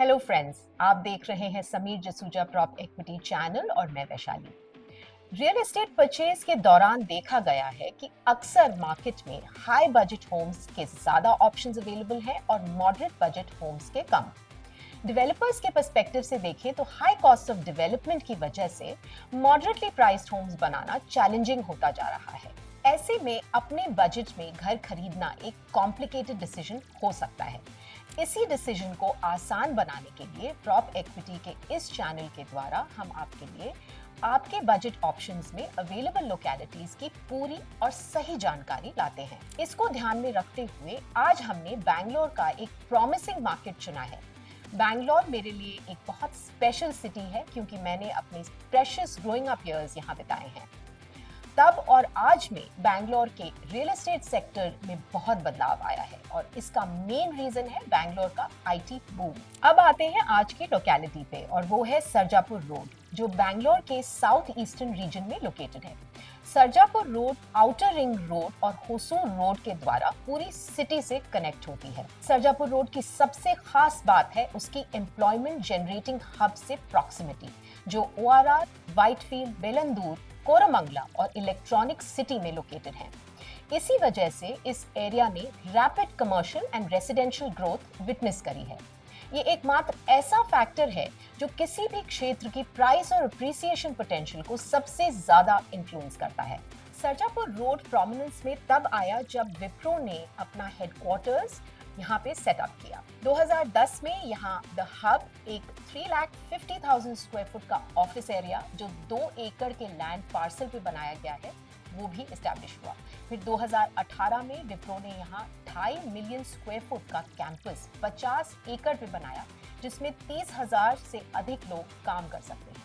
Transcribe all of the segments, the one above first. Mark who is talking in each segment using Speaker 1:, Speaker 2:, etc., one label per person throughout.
Speaker 1: Hello friends, आप देख रहे हैं Sameer Jasuja prop equity channel और मैं वैशाली। रियल एस्टेट परचेज के दौरान देखा गया है कि अक्सर मार्केट में हाई बजट होम्स के ज्यादा ऑप्शंस अवेलेबल हैं और मॉडरेट बजट होम्स के कम। डेवलपर्स के पर्सपेक्टिव से देखें तो हाई कॉस्ट ऑफ डेवलपमेंट की वजह से मॉडरेटली प्राइस्ड होम्स बनाना चैलेंजिंग होता जा रहा है। ऐसे में अपने बजट में घर खरीदना एक कॉम्प्लिकेटेड डिसीजन हो सकता है। इसी डिसीजन को आसान बनाने के लिए प्रॉप इक्विटी के इस चैनल के द्वारा हम आपके लिए आपके बजट ऑप्शंस में अवेलेबल लोकेलिटीज की पूरी और सही जानकारी लाते हैं। इसको ध्यान में रखते हुए आज हमने बैंगलोर का एक प्रॉमिसिंग मार्केट चुना है। बैंगलोर मेरे लिए एक बहुत स्पेशल सिटी है क्योंकि मैंने अपने प्रेशियस ग्रोइंग अप ईयर्स यहाँ बिताए हैं। तब और आज में बैंगलोर के रियल एस्टेट सेक्टर में बहुत बदलाव आया है और इसका मेन रीजन है बैंगलोर का आईटी बूम। अब आते हैं आज की लोकेलिटी पे और वो है सरजापुर रोड, जो बैंगलोर के साउथ ईस्टर्न रीजन में लोकेटेड है। Sarjapur road outer ring road और होसूर रोड के द्वारा पूरी सिटी से कनेक्ट होती है। सरजापुर रोड की सबसे खास बात है उसकी एम्प्लॉयमेंट जनरेटिंग हब से प्रॉक्सिमिटी, जो ओआरआर, व्हाइटफील्ड, बेलंदूर, कोरमंगला और इलेक्ट्रॉनिक सिटी में लोकेटेड है। इसी वजह से इस एरिया ने rapid commercial and residential growth witness करी है। ये एकमात्र ऐसा फैक्टर है जो किसी भी क्षेत्र की प्राइस और अप्रिसिएशन पोटेंशियल को सबसे ज्यादा इन्फ्लुएंस करता है। सरजापुर रोड प्रोमिनेंस में तब आया जब विप्रो ने अपना हेडक्वार्टर्स यहाँ पे सेटअप किया। 2010 में यहाँ द हब एक 3,50,000 स्क्वायर फुट का ऑफिस एरिया जो 2 एकड़ के लैंड पार्सल पे बनाया गया है वो भी एस्टैब्लिश हुआ। फिर 2018 में विप्रो ने यहाँ 2.5 मिलियन स्क्वायर फुट का कैंपस 50 एकड़ पे बनाया जिसमें 30,000 से अधिक लोग काम कर सकते हैं।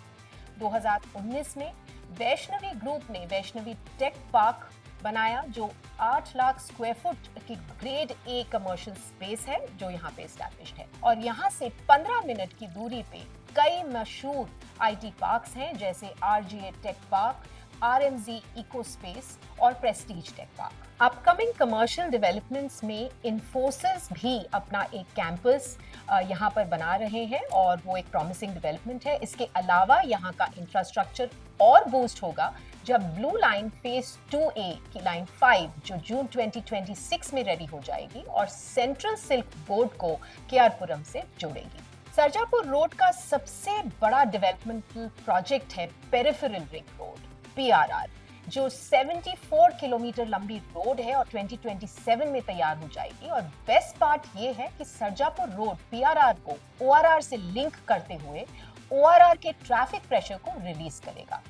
Speaker 1: 2019 में वैष्णवी ग्रुप ने वैष्णवी टेक पार्क बनाया जो 8 लाख स्क्वायर फुट की ग्रेड ए कमर्शियल स्पेस है जो यहाँ पे एस्टैब्लिश्ड है। और यहाँ से 15 मिनट की दूरी पे कई मशहूर आईटी पार्क्स हैं जैसे RGA tech park, RMG eco space और Prestige tech park. Upcoming commercial developments में इन्फोसिस भी अपना एक कैंपस यहाँ पर बना रहे हैं और वो एक प्रॉमिसिंग डेवलपमेंट है। इसके अलावा यहाँ का इंफ्रास्ट्रक्चर और बूस्ट होगा जब ब्लू लाइन फेज 2A की लाइन 5 जो जून 2026 में रेडी हो जाएगी और सेंट्रल सिल्क बोर्ड को केआरपुरम से जोड़ेगी। सरजापुर रोड का सबसे बड़ा डेवलपमेंटल प्रोजेक्ट है पेरिफेरल रिंग रोड PRR, जो 74 किलोमीटर लंबी रोड है और 2027 में तैयार हो जाएगी। और बेस्ट पार्ट ये है कि सरजापुर रोड PRR को ORR से लिंक करते हुए ORR के ट्रैफिक प्रेशर को रिलीज करेगा।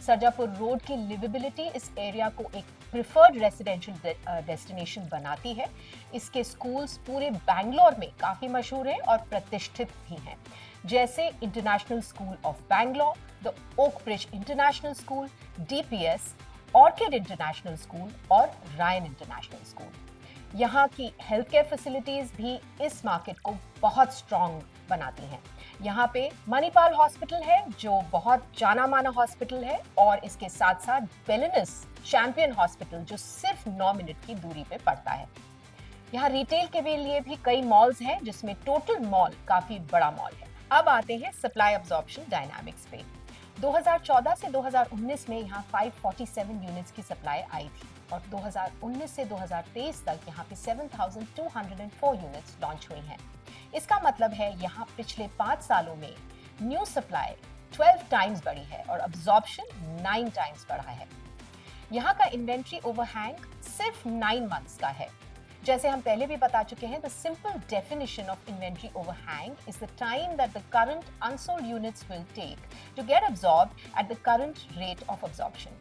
Speaker 1: सरजापुर रोड की लिवेबिलिटी इस एरिया को एक प्रिफर्ड रेसिडेंशियल डेस्टिनेशन बनाती है। इसके स्कूल्स पूरे बैंगलोर में काफी मशहूर हैं और प्रतिष्ठित भी हैं, जैसे international school of Bangalore, the oak bridge international school, DPS, orchid international school और रायन इंटरनेशनल स्कूल। यहाँ की हेल्थ केयर फैसिलिटीज भी इस मार्केट को बहुत स्ट्रॉन्ग बनाती हैं। यहाँ पे मणिपाल हॉस्पिटल है जो बहुत जाना माना हॉस्पिटल है और इसके साथ साथ बेलिनस चैंपियन हॉस्पिटल जो सिर्फ 9 मिनट की दूरी पे पड़ता है। यहाँ रिटेल के लिए भी कई मॉल्स हैं जिसमें टोटल मॉल काफी बड़ा मॉल है। अब आते हैं सप्लाई अब्जॉर्प्शन डायनामिक्स पे। 2014 से 2019 में यहाँ 547 यूनिट्स की सप्लाई आई थी और 2019 से 2023 तक यहाँ पे 7,204 यूनिट्स लॉन्च हुई हैं। इसका मतलब है यहाँ पिछले 5 सालों में न्यू सप्लाई 12 टाइम्स बढ़ी है और अब्जॉर्प्शन 9 टाइम्स बढ़ा है। यहाँ का इन्वेंट्री ओवरहैंग सिर्फ 9 मंथ्स का है। जैसे हम पहले भी बता चुके हैं, the simple definition of inventory overhang is the time that the current unsold units will take to get absorbed at the current rate of absorption.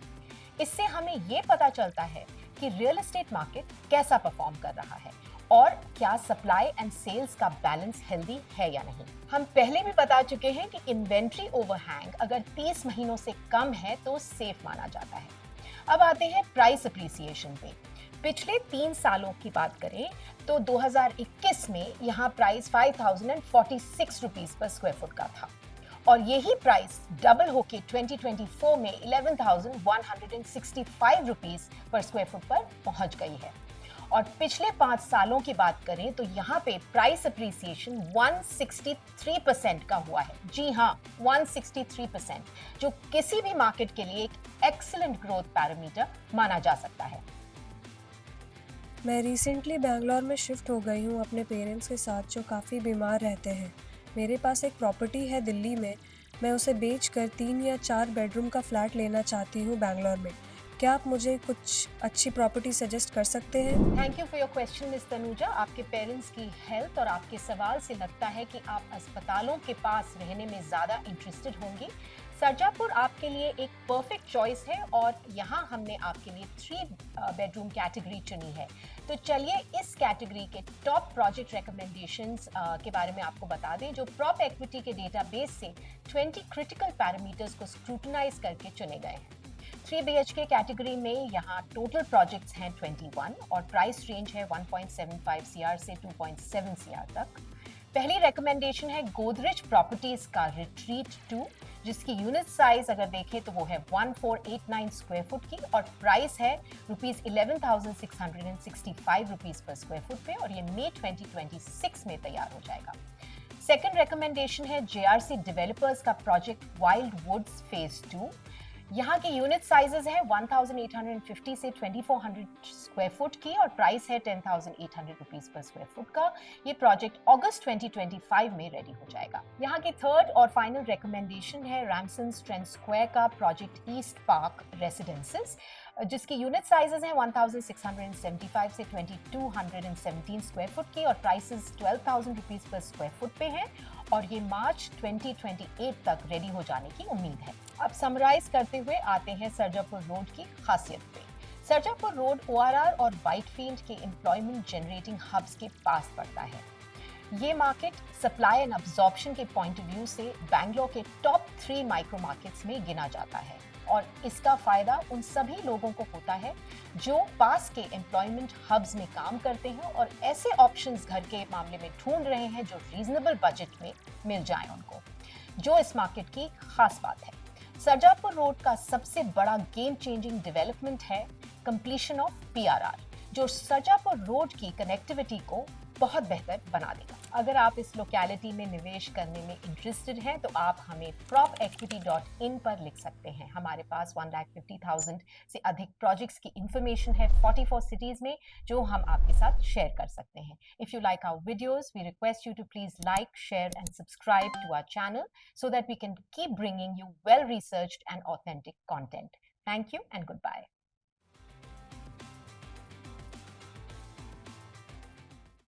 Speaker 1: इससे हमें ये पता चलता है कि रियल एस्टेट मार्केट कैसा परफॉर्म कर रहा है और क्या सप्लाई एंड सेल्स का बैलेंस हेल्दी है या नहीं। हम पहले भी बता चुके हैं कि इन्वेंट्री ओवरहैंग अगर 30 महीनों से कम है तो सेफ माना जाता है। अब आते हैं प्राइस अप्रिसिएशन पे। पिछले 3 सालों की बात करें तो 2021 में यहाँ प्राइस 5,046 रुपीस पर स्क्वायर फुट का था और यही प्राइस डबल होके 2024 में 11,165 रुपीस पर स्क्वायर फुट पर पहुंच गई है। और पिछले 5 सालों की बात करें तो यहाँ पे प्राइस अप्रिसिएशन 163% का हुआ है। जी हाँ, 163%, जो किसी भी मार्केट के लिए एक एक्सीलेंट ग्रोथ पैरामीटर माना जा सकता है।
Speaker 2: मैं रिसेंटली बैंगलोर में शिफ्ट हो गई हूँ अपने पेरेंट्स के साथ जो काफ़ी बीमार रहते हैं। मेरे पास एक प्रॉपर्टी है दिल्ली में, मैं उसे बेचकर 3 या 4 बेडरूम का फ्लैट लेना चाहती हूँ बैंगलोर में। क्या आप मुझे कुछ अच्छी प्रॉपर्टी सजेस्ट कर सकते हैं?
Speaker 1: Thank you for your question miss Tanuja. आपके पेरेंट्स की हेल्थ और आपके सवाल से लगता है कि आप अस्पतालों के पास रहने में ज़्यादा इंटरेस्टेड होंगी। सरजापुर आपके लिए एक परफेक्ट चॉइस है और यहाँ हमने आपके लिए 3 बेडरूम कैटेगरी चुनी है। तो चलिए इस कैटेगरी के टॉप प्रोजेक्ट रिकमेंडेशंस के बारे में आपको बता दें, जो प्रॉप इक्विटी के डेटाबेस से 20 क्रिटिकल पैरामीटर्स को स्क्रूटनाइज करके चुने गए हैं। 3 BHK कैटेगरी में यहाँ टोटल प्रोजेक्ट्स हैं 21 और प्राइस रेंज है 1.75 CR से 2.7 CR तक। पहली रिकमेंडेशन है गोदरेज प्रॉपर्टीज का रिट्रीट 2, जिसकी यूनिट साइज अगर देखें तो वो है 1489 स्क्वायर फुट की और प्राइस है ₹11,665 पर स्क्वायर फुट पे, और ये मई 2026 में तैयार हो जाएगा। सेकंड रिकमेंडेशन है JRC डेवलपर्स का प्रोजेक्ट वाइल्ड वुड्स फेज 2। यहाँ की यूनिट साइजेस है 1850 से 2400 स्क्वायर फुट की और प्राइस है ₹10,800 पर स्क्वायर फुट का। ये प्रोजेक्ट अगस्त 2025 में रेडी हो जाएगा। यहाँ की थर्ड और फाइनल रिकमेंडेशन है रैमसन स्ट्रेंथ स्क्वायर का प्रोजेक्ट ईस्ट पार्क रेसिडेंसेस, जिसकी यूनिट साइजेस हैं 1675 से 2217 स्क्वायर फुट की और प्राइसेस ₹12,000 पर स्क्वायर फुट पे हैं, और ये मार्च 2028 तक रेडी हो जाने की उम्मीद है। अब समराइज करते हुए आते हैं सरजापुर रोड की खासियत पे। सरजापुर रोड ORR और व्हाइटफील्ड के एम्प्लॉयमेंट जनरेटिंग हब्स के पास पड़ता है। ये मार्केट सप्लाई एंड अब्जॉर्प्शन के पॉइंट ऑफ व्यू से बैंगलोर के टॉप 3 माइक्रो मार्केट्स में गिना जाता है, और इसका फायदा उन सभी लोगों को होता है जो पास के एम्प्लॉयमेंट हब्स में काम करते हैं और ऐसे ऑप्शंस घर के मामले में ढूंढ रहे हैं जो रीजनेबल बजट में मिल जाए उनको, जो इस मार्केट की खास बात है। सरजापुर रोड का सबसे बड़ा गेम चेंजिंग डेवलपमेंट है कंप्लीशन ऑफ PRR, जो सरजापुर रोड की कनेक्टिविटी को बहुत बेहतर बना देगा। अगर आप इस लोकेलिटी में निवेश करने में इंटरेस्टेड हैं तो आप हमें propequity.in पर लिख सकते हैं। हमारे पास 1,50,000 से अधिक प्रोजेक्ट्स की इंफॉर्मेशन है 44 सिटीज में, जो हम आपके साथ शेयर कर सकते हैं। If you like our videos, we request you to please like, share and subscribe to our channel so that we can keep bringing you well researched and authentic content. Thank you and goodbye.